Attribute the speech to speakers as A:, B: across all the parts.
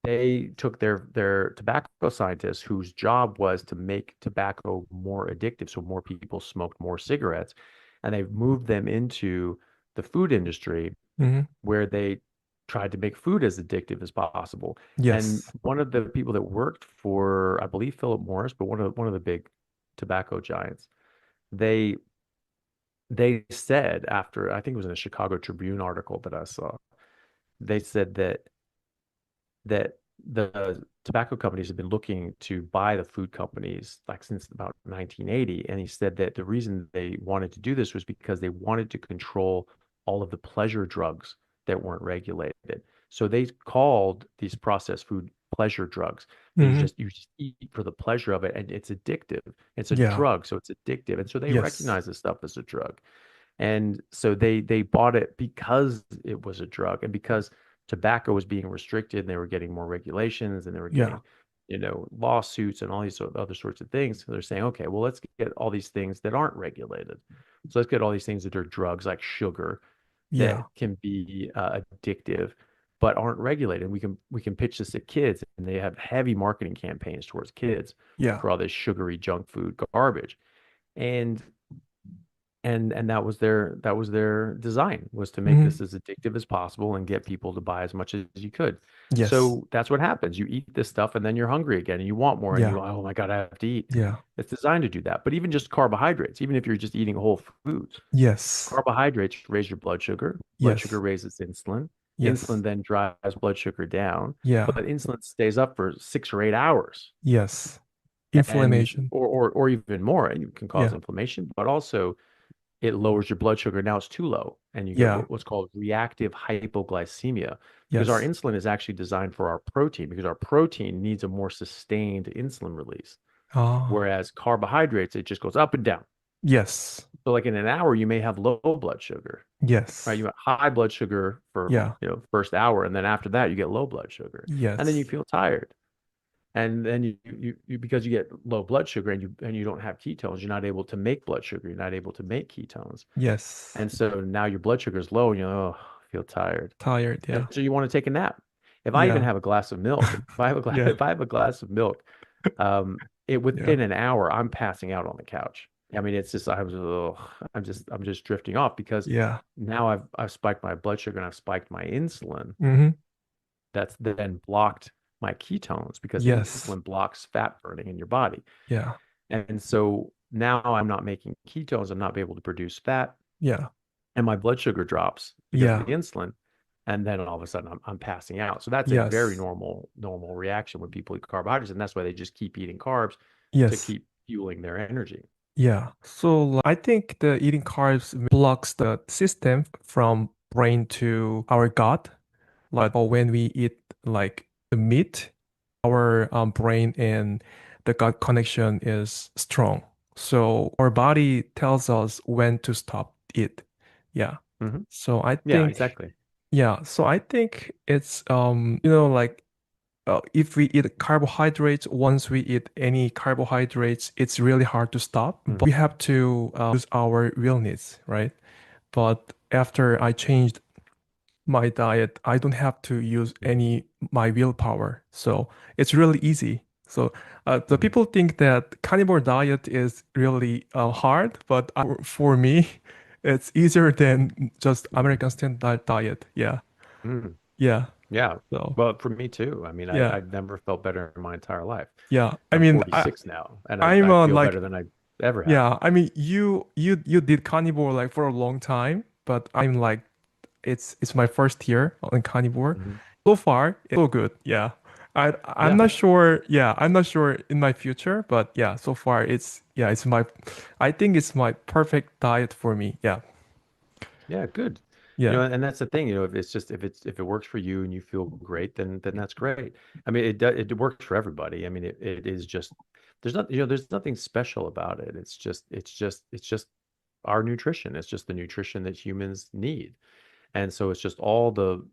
A: they took their tobacco scientists whose job was to make tobacco more addictive, so more people smoked more cigarettes, and they moved them into the food industry
B: Hmm.
A: where they tried to make food as addictive as possible. And
B: Yes.
A: one of the people that worked for, I believe, Philip Morris, but one of the big tobacco giants, they they said after, I think it was in a Chicago Tribune article that I saw, they said that the tobacco companies have been looking to buy the food companies like since about 1980. And he said that the reason they wanted to do this was because they wanted to control all of the pleasure drugs that weren't regulated. So they called these processed food pleasure drugs. That
B: Hmm.
A: you just eat for the pleasure of it, and it's addictive. It's a
B: Yeah.
A: drug, so it's addictive. And so they
B: Yes.
A: recognize this stuff as a drug. And so they bought it because it was a drug and because tobacco was being restricted and they were getting more regulations and they were
B: Yeah.
A: getting, lawsuits and all these other sorts of things. So they're saying, okay, well, let's get all these things that aren't regulated. So let's get all these things that are drugs like sugar that
B: Yeah.
A: can be addictive but aren't regulated. We can pitch this at kids and they have heavy marketing campaigns towards kids
B: Yeah.
A: for all this sugary junk food garbage. And and that was their design was to make
B: Hmm.
A: this as addictive as possible and get people to buy as much as you could.
B: Yes.
A: So that's what happens. You eat this stuff and then you're hungry again and you want more and
B: Yeah.
A: you, oh my God, I have to eat.
B: Yeah.
A: It's designed to do that. But even just carbohydrates, even if you're just eating whole foods,
B: Yes.
A: carbohydrates raise your blood sugar. Blood sugar
B: Yes.
A: raises insulin.
B: Yes.
A: Insulin then drives blood sugar down,
B: Yeah.
A: but insulin stays up for 6 or 8 hours
B: Yes.
A: and
B: Inflammation.
A: or even more, and you can cause
B: Yeah.
A: inflammation, but also it lowers your blood sugar. Now it's too low, and you get
B: Yeah.
A: what's called reactive hypoglycemia because our
B: Yes.
A: insulin is actually designed for our protein because our protein needs a more sustained insulin release,
B: Ah.
A: whereas carbohydrates, it just goes up and down.
B: Yes.
A: So, like in an hour, you may have low blood sugar, right?
B: Yes.
A: You have high blood sugar for
B: Yeah.
A: first hour, and then after that, you get low blood sugar, and then you
B: Yes.
A: feel tired. And then you because you get low blood sugar and you don't have ketones, you're not able to make blood sugar. You're not able to make ketones.
B: Yes.
A: And so now your blood sugar is low and you're, oh, I feel tired.
B: Tired.
A: And
B: Yeah.
A: so you want to take a nap. If I even
B: Yeah.
A: have a glass of milk, if I have a glass,
B: Yeah.
A: if I have a glass of milk, it
B: Yeah.
A: within an hour, I'm passing out on the couch. I mean, it's just I'm just drifting off because
B: Yeah.
A: now I've spiked my blood sugar and I've spiked my insulin.
B: Hmm.
A: That's then blocked my ketones because
B: Yes.
A: insulin blocks fat burning in your body.
B: Yeah.
A: And so now I'm not making ketones. I'm not able to produce fat
B: Yeah.
A: and my blood sugar drops because of the
B: Yeah.
A: insulin. And then all of a sudden I'm passing out. So that's a very
B: Yes.
A: normal reaction when people eat carbohydrates. And that's why they just keep eating carbs to
B: Yes.
A: keep fueling their energy.
B: Yeah. So I think the eating carbs blocks the system from brain to our gut. Like or when we eat like the meat, our brain and the gut connection is strong. So our body tells us when to stop it. Yeah.
A: Hmm.
B: So I
A: Yeah,
B: think,
A: exactly.
B: yeah. So I think it's like if we eat carbohydrates, once we eat any carbohydrates, it's really hard to stop.
A: Mm.
B: But we have to use our will needs, right? But after I changed my diet, I don't have to use any my willpower. So it's really easy. So the
A: Mhm.
B: people think that carnivore diet is really hard, but for me, it's easier than just American standard diet. Yeah,
A: Mm.
B: yeah.
A: Yeah.
B: So
A: Well, for me too. I mean,
B: yeah,
A: I've never felt better in my entire life.
B: yeah. I
A: I'm
B: mean,
A: 46 now, and
B: I'm
A: I feel better
B: like
A: than I ever have.
B: yeah. I mean, you did carnivore like for a long time, but I'm like it's my first year on carnivore.
A: Mhm.
B: So far, it's so good. Yeah. I'm
A: Yeah.
B: not sure. Yeah, I'm not sure in my future, but yeah, so far it's my I think it's my perfect diet for me. Yeah.
A: Yeah, good.
B: Yeah.
A: And that's the thing, if it works for you and you feel great, then that's great. I mean, it works for everybody. I mean, it is just there's nothing special about it. It's just our nutrition. It's just the nutrition that humans need. And so it's just all the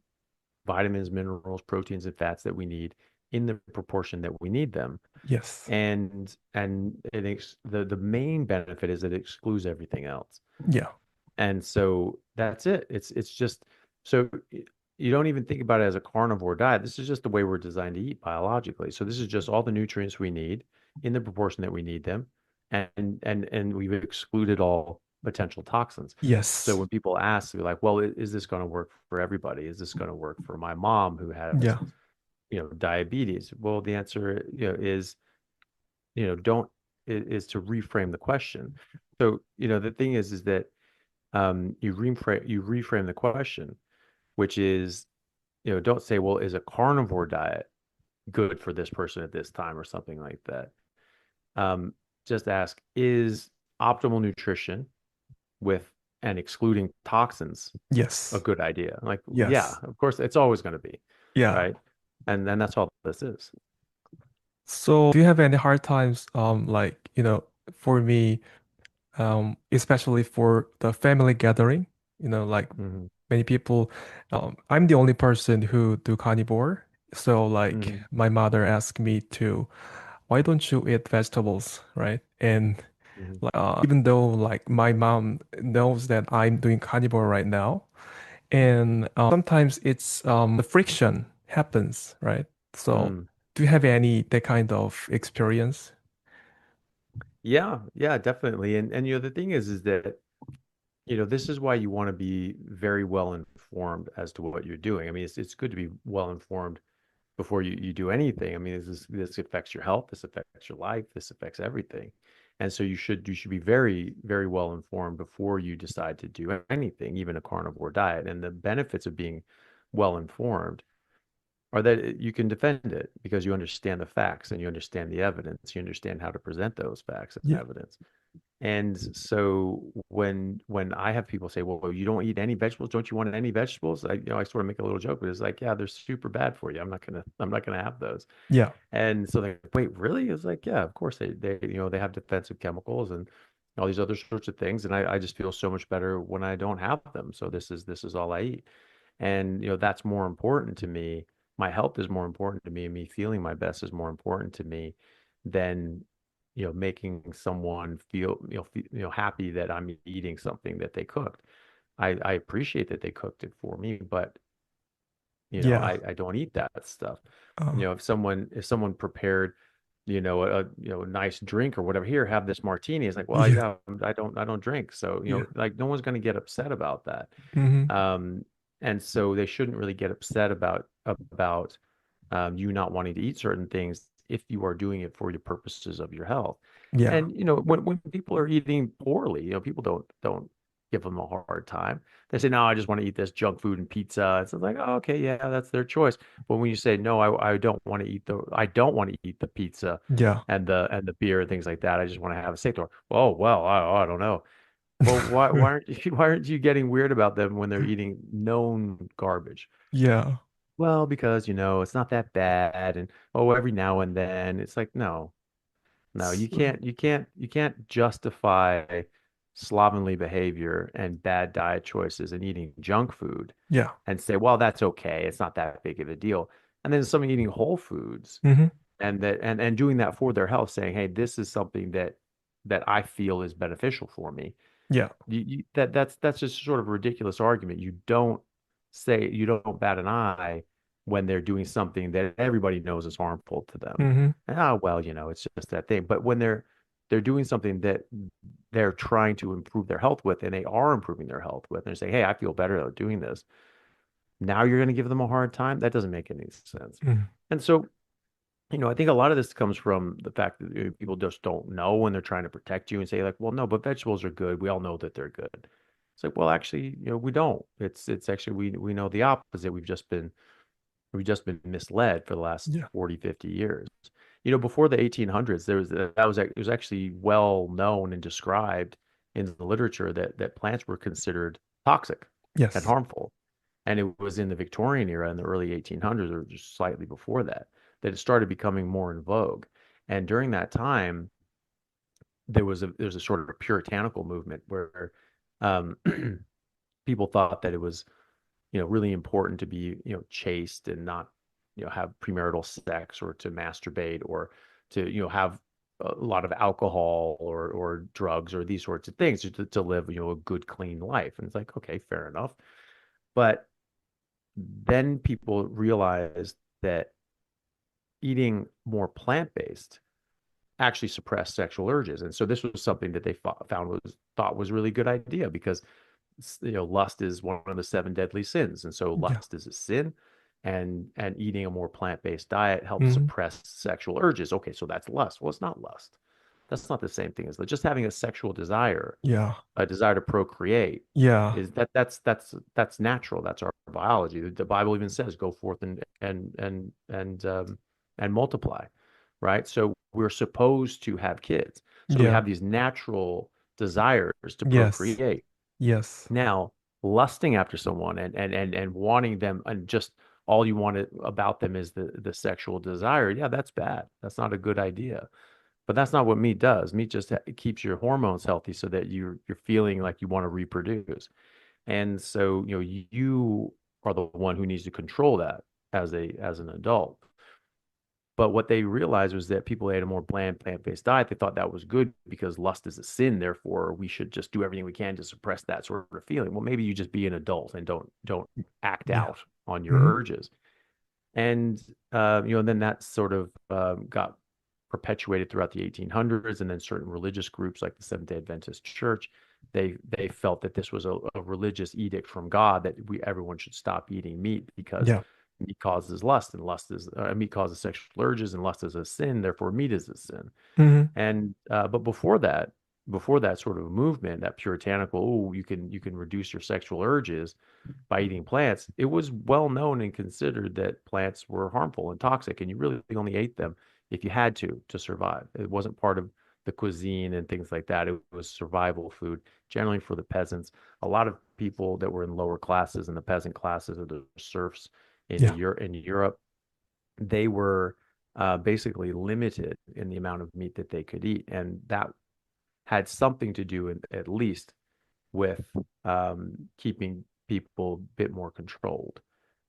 A: vitamins, minerals, proteins, and fats that we need in the proportion that we need them.
B: Yes.
A: And the main benefit is it excludes everything else.
B: Yeah.
A: And so that's it. It's just so. you don't even think about it as a carnivore diet. This is just the way we're designed to eat biologically. So this is just all the nutrients we need in the proportion that we need them, and we've excluded all potential toxins. So
B: Yes.
A: when people ask, they're like, "Well, is this going to work for everybody? Is this going to work for my mom who has,
B: Yeah.
A: diabetes?" Well, the answer, is, don't is to reframe the question. So, the thing is that you reframe the question, which is, don't say, well, is a carnivore diet good for this person at this time or something like that. Um, just ask, is optimal nutrition with and excluding toxins a
B: Yes.
A: good idea? Like, yeah,
B: Yes.
A: of course, it's always going to be,
B: Yeah.
A: right? And then that's all this is.
B: So do you have any hard times, like, for me, especially for the family gathering, like
A: Hmm.
B: many people, I'm the only person who do carnivore. So like
A: Hmm.
B: my mother asked me to, why don't you eat vegetables, right? And
A: Hmm.
B: even though like my mom knows that I'm doing carnivore right now, and sometimes it's the friction happens, right? So
A: Mm.
B: do you have any that kind of experience?
A: Yeah, yeah, definitely. And the thing is that this is why you want to be very well informed as to what you're doing. I mean, it's good to be well informed before you do anything. I mean, this affects your health, this affects your life, this affects everything. And so you should be very, very well informed before you decide to do anything, even a carnivore diet. And the benefits of being well informed are that you can defend it because you understand the facts and you understand the evidence, you understand how to present those facts and
B: Yeah.
A: evidence. And so when I have people say, "Well, you don't eat any vegetables. Don't you want any vegetables?" I sort of make a little joke, but it's like, "Yeah, they're super bad for you. I'm not gonna have those."
B: Yeah.
A: And so they're like, "Wait, really?" It's like, "Yeah, of course they have defensive chemicals and all these other sorts of things, and I just feel so much better when I don't have them. So this is all I eat." And that's more important to me. My health is more important to me, and me feeling my best is more important to me than making someone feel happy that I'm eating something that they cooked. I appreciate that they cooked it for me, but
B: Yeah.
A: I don't eat that stuff.
B: Uh,
A: If someone prepared a nice drink or whatever, here, have this martini. It's like, well,
B: yeah.
A: yeah, I don't drink, so
B: Yeah.
A: like no one's going to get upset about that.
B: Hmm.
A: um, and so they shouldn't really get upset about you not wanting to eat certain things if you are doing it for the purposes of your health.
B: Yeah.
A: And when people are eating poorly, people don't give them a hard time. They say, "No, I just want to eat this junk food and pizza." It's like, "Oh, okay, yeah, that's their choice." But when you say, "No, I don't want to eat the pizza
B: Yeah.
A: and the beer and things like that. I just want to have a steak," or, "Well, I don't know." Well, why aren't you why aren't you getting weird about them when they're eating known garbage?
B: Yeah.
A: Well, because it's not that bad, and every now and then. It's like, no, no, you
B: So,
A: can't you can't you can't justify slovenly behavior and bad diet choices and eating junk food
B: yeah.
A: and say, well, that's okay. It's not that big of a deal. And then someone eating whole foods
B: Hmm.
A: and doing that for their health, saying, hey, this is something that I feel is beneficial for me.
B: Yeah.
A: That's just sort of a ridiculous argument. You don't bat an eye when they're doing something that everybody knows is harmful to them.
B: Hmm.
A: And, oh, well, it's just that thing. But when they're doing something that they're trying to improve their health with, and they are improving their health with, and they're saying, hey, I feel better doing this. Now you're going to give them a hard time? That doesn't make any sense.
B: Hmm.
A: And so I think a lot of this comes from the fact that people just don't know when they're trying to protect you and say like, well, no, but vegetables are good. We all know that they're good. It's like, well, actually, we don't. It's actually we know the opposite. We've just been misled for the last
B: Yeah.
A: 40, 50 years. Before the 1800s, it was actually well known and described in the literature that plants were considered toxic and
B: Yes.
A: harmful. And it was in the Victorian era in the early 1800s, or just slightly before that it started becoming more in vogue. And during that time, there's a sort of a puritanical movement where um, people thought that it was really important to be chaste and not have premarital sex or to masturbate or to have a lot of alcohol or drugs or these sorts of things to live a good clean life. And it's like, okay, fair enough. But then people realized that eating more plant-based actually suppressed sexual urges. And so this was something that they found was thought was a really good idea because lust is one of the seven deadly sins. And so
B: Yeah.
A: lust is a sin, and eating a more plant-based diet helps
B: Hmm.
A: suppress sexual urges. Okay, so that's lust. Well, it's not lust. That's not the same thing as just having a sexual desire,
B: Yeah.
A: a desire to procreate.
B: Yeah.
A: Is that's natural. That's our biology. The Bible even says, "Go forth and multiply," right? So we're supposed to have kids. So we
B: Yeah.
A: have these natural desires to
B: Yes.
A: procreate.
B: Yes.
A: Now, lusting after someone and wanting them, and just all you want about them is the sexual desire. Yeah, that's bad. That's not a good idea. But that's not what meat does. Meat just it keeps your hormones healthy so that you're feeling like you want to reproduce. And so, you are the one who needs to control that as an adult. But what they realized was that people ate a more bland plant-based diet. They thought that was good because lust is a sin. Therefore, we should just do everything we can to suppress that sort of feeling. Well, maybe you just be an adult and don't act
B: Yeah.
A: out on your
B: Hmm.
A: urges. And and then that sort of got perpetuated throughout the 1800s, and then certain religious groups like the Seventh Day Adventist Church, they felt that this was a religious edict from God that everyone should stop eating meat because
B: Yeah.
A: meat causes lust, and lust is meat causes sexual urges, and lust is a sin. Therefore, meat is a sin.
B: Hmm.
A: And but before that sort of movement, that puritanical, oh, you can reduce your sexual urges by eating plants, it was well known and considered that plants were harmful and toxic, and you really only ate them if you had to survive. It wasn't part of the cuisine and things like that. It was survival food, generally for the peasants. A lot of people that were in lower classes, in the peasant classes or the serfs
B: Yeah.
A: In Europe, they were basically limited in the amount of meat that they could eat, and that had something to do, at least, with keeping people a bit more controlled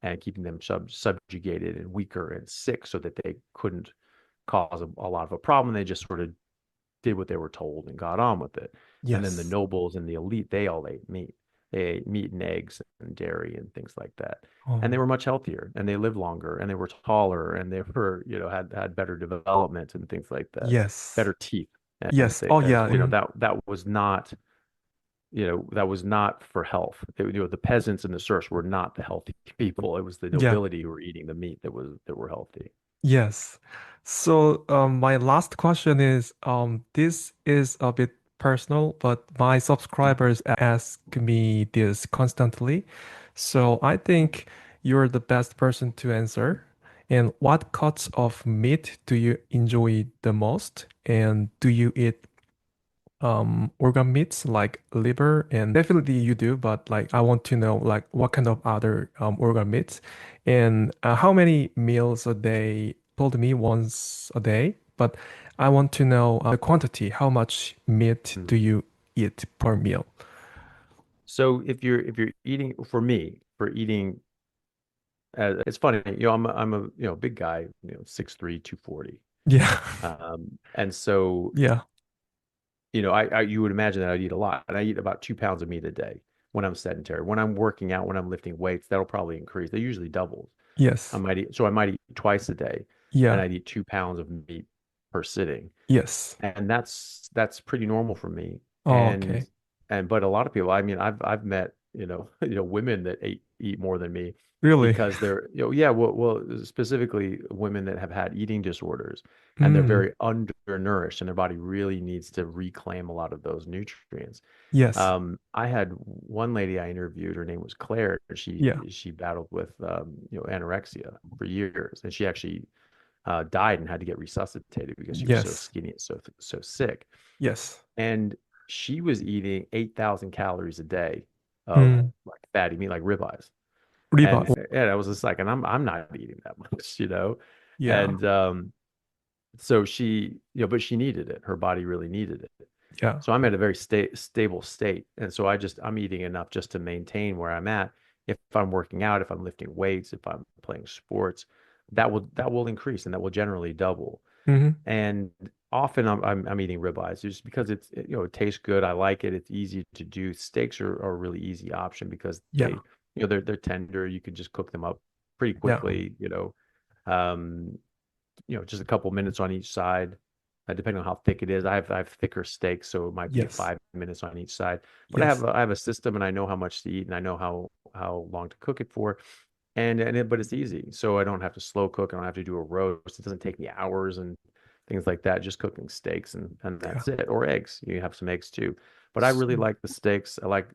A: and keeping them subjugated and weaker and sick so that they couldn't cause a lot of a problem. They just sort of did what they were told and got on with it. And then the
B: Yes.
A: nobles and the elite, they all ate meat. They ate meat and eggs and dairy and things like that. And they
B: Oh,
A: were much healthier, and they lived longer, and they were taller, and they were, had better development and things like that,
B: yes.
A: better teeth. And
B: Yes. Oh, yeah.
A: that was not for health. The peasants and the serfs were not the healthy people. It was the
B: Yeah.
A: nobility who were eating the meat that were healthy.
B: Yes. So, my last question is, this is a bit personal, but my subscribers ask me this constantly. So I think you're the best person to answer. And what cuts of meat do you enjoy the most? And do you eat organ meats like liver? And definitely you do, but like I want to know like what kind of other organ meats and how many meals a day. Told me once a day, but I want to know the quantity. How much meat
A: Mhm.
B: do you eat per meal?
A: So if you're eating, for me, for eating, it's funny, I'm a big guy, 6'3", 240.
B: Yeah.
A: And so,
B: Yeah.
A: you would imagine that I'd eat a lot, and I eat about 2 pounds of meat a day when I'm sedentary. When I'm working out, when I'm lifting weights, that'll probably increase. They usually double.
B: Yes.
A: I might eat twice a day, and
B: Yeah.
A: I'd eat 2 pounds of meat per sitting.
B: Yes.
A: And that's pretty normal for me.
B: Oh, okay.
A: But a lot of people, I mean, I've met, women that eat more than me
B: Really?
A: because they're, yeah, well, specifically women that have had eating disorders, and they're
B: Mm.
A: very undernourished, and their body really needs to reclaim a lot of those nutrients.
B: Yes.
A: I had one lady I interviewed. Her name was Claire.
B: Yeah.
A: She battled with anorexia for years, and she actually died and had to get resuscitated because she was so
B: Yes.
A: skinny and so sick.
B: Yes.
A: And she was eating 8,000 calories a day of
B: Mm.
A: like fatty meat, like ribeyes.
B: Ribeye.
A: And I was just like, and I'm not eating that much.
B: Yeah.
A: And so she, but she needed it. Her body really needed it.
B: Yeah.
A: So I'm at a very stable state. And so I'm eating enough just to maintain where I'm at. If I'm working out, if I'm lifting weights, if I'm playing sports, that will increase, and that will generally double.
B: Hmm.
A: And often I'm eating ribeyes just because it tastes good. I like it. It's easy to do. Steaks are a really easy option because
B: Yeah.
A: they're tender. You can just cook them up pretty
B: Yeah.
A: quickly, um, just a couple minutes on each side, depending on how thick it is. I have thicker steaks, so it might be
B: Yes.
A: 5 minutes on each side. But I
B: Yes.
A: have I have a system, and I know how much to eat, and I know how long to cook it for, but it's easy, so I don't have to slow cook. I don't have to do a roast. It doesn't take me hours and things like that. Just cooking steaks, and
B: Yeah.
A: that's it. Or eggs. You have some eggs too. But I really
B: So,
A: like the steaks. I like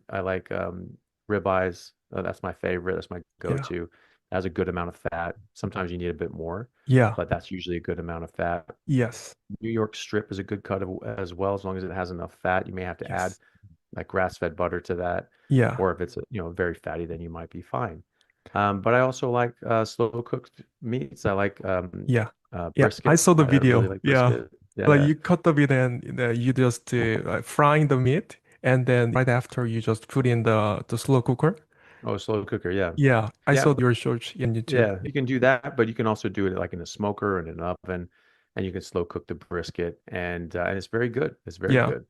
A: ribeyes. That's my favorite. That's my
B: yeah.
A: go-to. It has a good amount of fat. Sometimes you need a bit more,
B: Yeah.
A: but that's usually a good amount of fat.
B: Yes.
A: New York strip is a good cut as well, as long as it has enough fat. You may have to add
B: Yes.
A: like grass-fed butter to that,
B: Yeah.
A: or if it's very fatty, then you might be fine. But I also like slow cooked meats. I like
B: Yeah. Yeah. I
A: brisket.
B: saw the
A: I really
B: video.
A: like
B: Yeah.
A: brisket.
B: Like
A: Yeah.
B: you cut the meat and you just frying the meat, and then right after you just put in the slow cooker.
A: Oh, slow cooker. Yeah.
B: Yeah, I
A: Yeah.
B: saw your search in YouTube.
A: Yeah. You can do that, but you can also do it like in a smoker and an oven, and you can slow cook the brisket, and it's very good. It's very
B: Yeah.
A: good.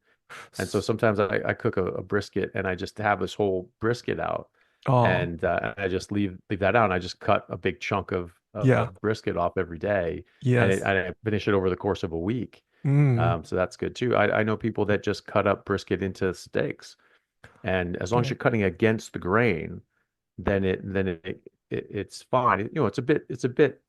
A: And so sometimes I cook a brisket, and I just have this whole brisket out,
B: Oh,
A: and I just leave that out, and I just cut a big chunk
B: yeah.
A: of brisket off every day, and
B: Yes.
A: I finish it over the course of a week.
B: Mm.
A: So that's good too. I know people that just cut up brisket into steaks, and as long as
B: Okay.
A: you're cutting against the grain, it's fine. It's a bit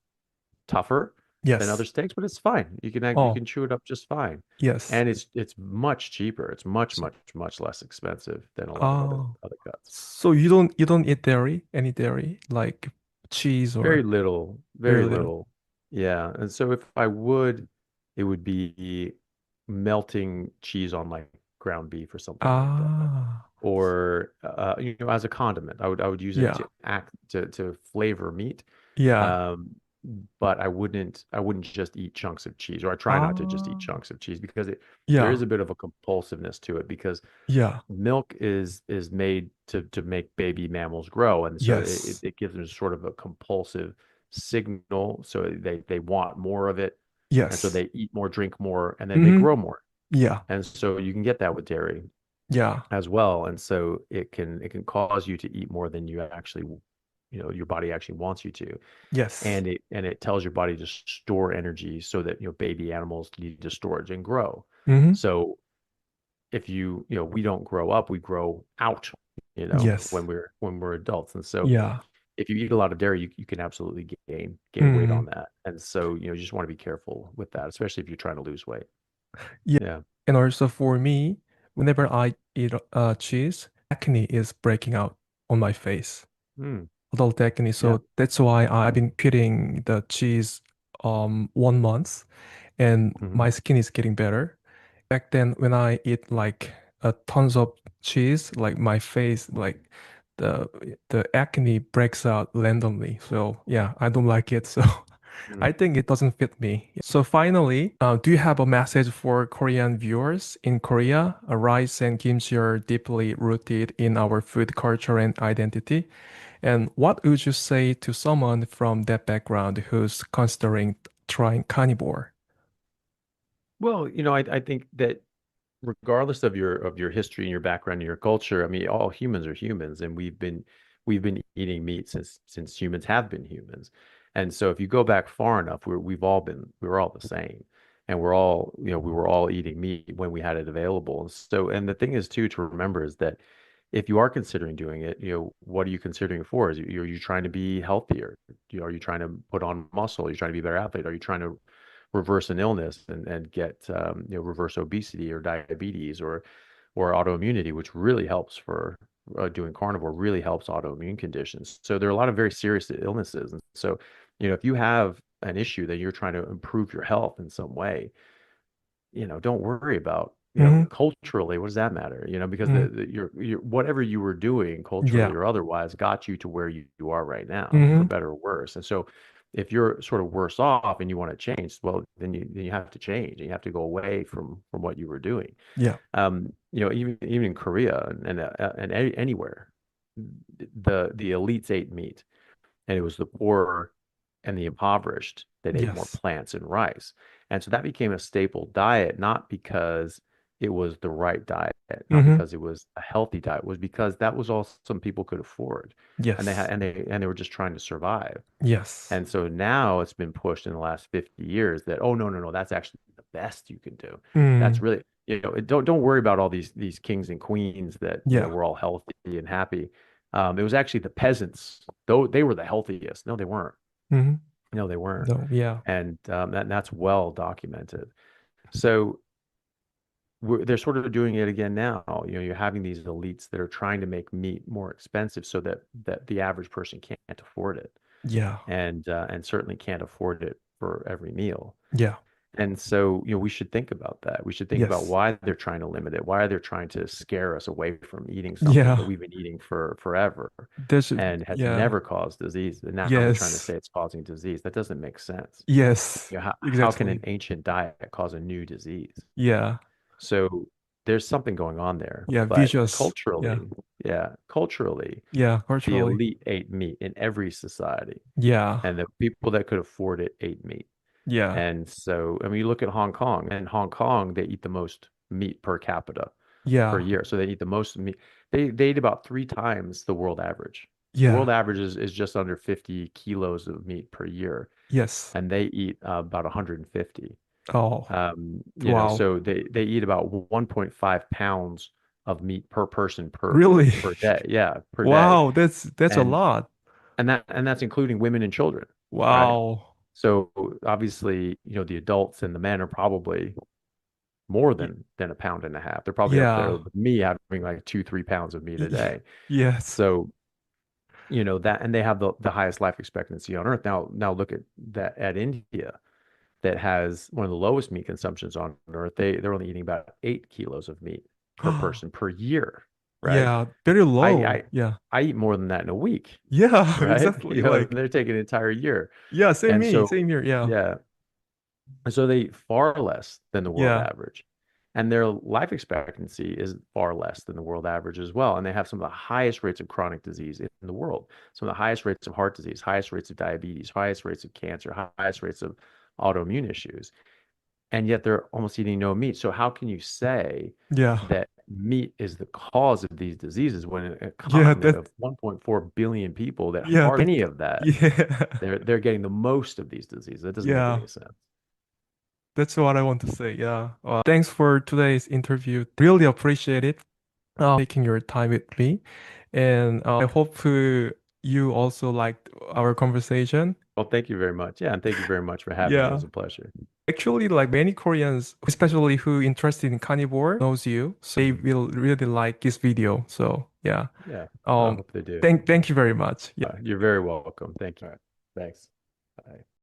A: tougher than other
B: Yes.
A: steaks, but it's fine. You
B: Oh,
A: can chew it up just fine,
B: yes.
A: and it's much cheaper. It's much much less expensive than a lot of
B: Oh,
A: other cuts.
B: so you don't eat dairy, any dairy, like cheese
A: Very
B: or
A: little, very
B: very little.
A: little. Yeah, and so if I would, it would be melting cheese on like ground beef or something like that,
B: Ah,
A: or as a condiment. I would use it
B: yeah.
A: to act to flavor meat.
B: Yeah.
A: Um, but I wouldn't just eat chunks of cheese, or I try not to just eat
B: Ah,
A: chunks of cheese because there
B: yeah.
A: is a bit of a compulsiveness to it because
B: Yeah.
A: milk is made to make baby mammals grow, and so it, it
B: Yes.
A: it gives them sort of a compulsive signal. So they want more of it, and so
B: Yes.
A: they eat more, drink more, and then they
B: Mm-hmm.
A: grow more.
B: Yeah.
A: And so you can get that with dairy
B: Yeah.
A: as well. And so it can cause you to eat more than you actually, your body actually wants you to.
B: Yes.
A: And it tells your body to store energy so that baby animals need to storage and grow.
B: Mm-hmm.
A: So if we don't grow up, we grow out,
B: Yes.
A: when we're adults. And so
B: Yeah.
A: if you eat a lot of dairy, you can absolutely gain weight
B: Mm.
A: on that. And so you just want to be careful with that, especially if you're trying to lose weight.
B: Yeah.
A: Yeah.
B: And also for me, whenever I eat cheese, acne is breaking out on my face.
A: Mm,
B: Adult acne.
A: yeah.
B: So that's why I've been quitting the cheese 1 month, and
A: Hmm.
B: my skin is getting better. Back then when I eat like tons of cheese, like my face, like the the acne breaks out randomly. So yeah, I don't like it. So I think it doesn't fit me. So finally, do you have a message for Korean viewers in Korea? Rice and kimchi are deeply rooted in our food culture and identity. And what would you say to someone from that background who's considering trying carnivore?
A: Well, I think that regardless of your history and your background and your culture, I mean, all humans are humans, and we've been eating meat since humans have been humans. And so if you go back far enough, we were all the same. And we were all eating meat when we had it available. And the thing is too to remember is that if you are considering doing it, what are you considering it for? Are you trying to be healthier? Are you trying to put on muscle? Are you trying to be a better athlete? Are you trying to reverse an illness and get reverse obesity or diabetes or autoimmunity, which really helps for doing carnivore, really helps autoimmune conditions. So there are a lot of very serious illnesses, and so if you have an issue that you're trying to improve your health in some way, don't worry about,
B: Hmm.
A: culturally, what does that matter? Because
B: Hmm.
A: your whatever you were doing culturally
B: Yeah.
A: or otherwise got you to where you are right now, for
B: Hmm.
A: better or worse. And so if you're sort of worse off and you want to change, well, then you have to change and you have to go away from what you were doing.
B: Yeah.
A: Even in Korea and anywhere, the elites ate meat, and it was the poor and the impoverished that ate more
B: Yes.
A: plants and rice. And so that became a staple diet, not because it was the right diet, not
B: Mm-hmm.
A: because it was a healthy diet, was because that was all some people could afford, and they had
B: Yes.
A: and they were just trying to survive.
B: Yes.
A: And so now it's been pushed in the last 50 years that, oh, no, no, no, that's actually the best you can do. That's
B: Mm.
A: really, don't worry about all these kings and queens that,
B: Yeah.
A: were all healthy and happy. It was actually the peasants, though they were the healthiest. No, they weren't.
B: Mm-hmm.
A: No, they weren't.
B: No, yeah.
A: And that's well documented. So they're sort of doing it again now. You're having these elites that are trying to make meat more expensive so that the average person can't afford it,
B: Yeah.
A: and certainly can't afford it for every meal.
B: Yeah.
A: And so, we should think about that. We should think about
B: Yes.
A: why they're trying to limit it, why they're trying to scare us away from eating something that
B: Yeah.
A: we've been eating for forever
B: There's
A: and has
B: yeah.
A: never caused disease. And now we're trying to
B: Yes.
A: say it's causing disease. That doesn't make sense.
B: Yes.
A: How can an
B: Exactly.
A: ancient diet cause a new disease?
B: Yeah.
A: So there's something going on there.
B: Yeah.
A: But
B: Vicious. Yeah.
A: culturally, yeah, culturally,
B: Yeah.
A: the
B: Virtually.
A: elite ate meat in every society,
B: Yeah.
A: and the people that could afford it ate meat.
B: Yeah.
A: And so, I mean, you look at Hong Kong, and Hong Kong, they eat the most meat per capita per
B: Yeah.
A: year. So they eat the most meat. They eat about 3 times the world average. The world
B: Yeah.
A: average is just under 50 kilos of meat per year,
B: Yes.
A: and they eat about 150.
B: Oh, wow.
A: So they eat about 1.5 pounds of meat per person
B: Really?
A: per day. Yeah, per day.
B: Wow, that's a
A: And
B: lot.
A: that's including women and children, right?
B: Wow.
A: So obviously, the adults and the men are probably more
B: Y-
A: than a pound and a half. They're probably up there
B: Yeah.
A: with me having like 2, 3 pounds of meat a day.
B: Yes.
A: So, that, and they have the highest life expectancy on earth. Now look at that at India that has one of the lowest meat consumptions on earth. They're only eating about 8 kilos of meat per person per year, right?
B: Yeah, very
A: I
B: low.
A: I
B: Yeah.
A: I eat more than that in a week,
B: Yeah,
A: right?
B: exactly. Like,
A: They're taking an entire year.
B: yeah, same
A: And
B: me,
A: so,
B: same here. Yeah.
A: yeah, and so they eat far less than the world
B: Yeah.
A: average. And their life expectancy is far less than the world average as well. And they have some of the highest rates of chronic disease in the world, some of the highest rates of heart disease, highest rates of diabetes, highest rates of cancer, highest rates of autoimmune issues. And yet they're almost eating no meat. So how can you say
B: Yeah.
A: that meat is the cause of these diseases when in a
B: Yeah,
A: continent of 1.4 billion people that
B: yeah,
A: hardly any of that,
B: yeah.
A: they're getting the most of these diseases? That doesn't make
B: Yeah.
A: any sense.
B: That's what I want to say. Yeah. Thanks for today's interview. Really appreciate it. Taking your time with me. And I hope you also liked our conversation.
A: Well, thank you very much. Yeah, and thank you very much for having me. It
B: Yeah.
A: was a pleasure.
B: Actually, like many Koreans, especially who interested in carnivore, knows you, so they
A: Mhm.
B: will really like this video. So yeah.
A: Yeah, I
B: Um,
A: hope they do.
B: thank you very much. Yeah.
A: You're very welcome. Thank you. All right. Thanks. Bye.